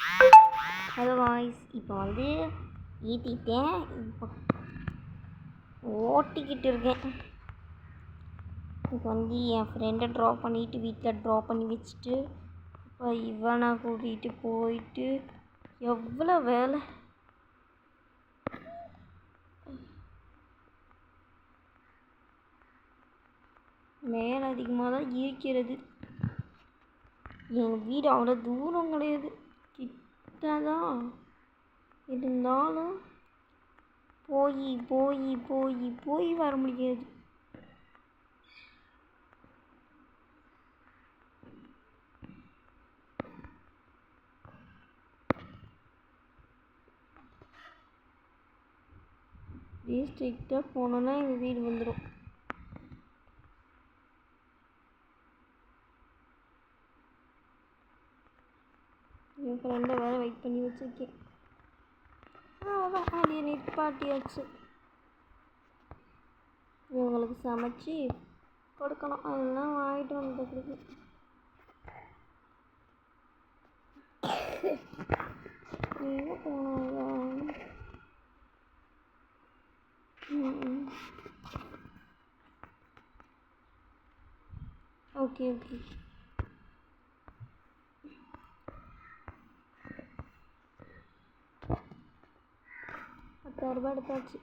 Hello voice, இப்போ வந்து ஏற்றிட்டேன். இப்போ ஓட்டிக்கிட்டு இருக்கேன். இப்போ வந்து என் ஃப்ரெண்டை ட்ராப் பண்ணிவிட்டு வீட்டில் ட்ராப் பண்ணி வச்சுட்டு இப்போ இவனை கூட்டிகிட்டு போயிட்டு எவ்வளோ வேலை. வேலை அதிகமாக தான் இருக்கிறது. எங்கள் வீடு அவ்வளோ தூரம் கிடையாது, கிட்ட தான். இருந்தாலும் போய் போய் போய் போய் வர முடியாது. ஸ்ட்ரிக்டாக போனோன்னா எங்கள் வீடு வந்துடும். என் ஃப்ரெண்டை வேறு வெயிட் பண்ணி வச்சுருக்கேன். அவ்வளோதான், அப்படியே நிற்பாட்டியாச்சு. இவங்களுக்கு சமைச்சு கொடுக்கணும், அதெல்லாம் வாங்கிட்டு வந்துருக்கு. எங்கே போனாங்க? Okay okay. 10,000 ரூபாய் எடுத்தாச்சு.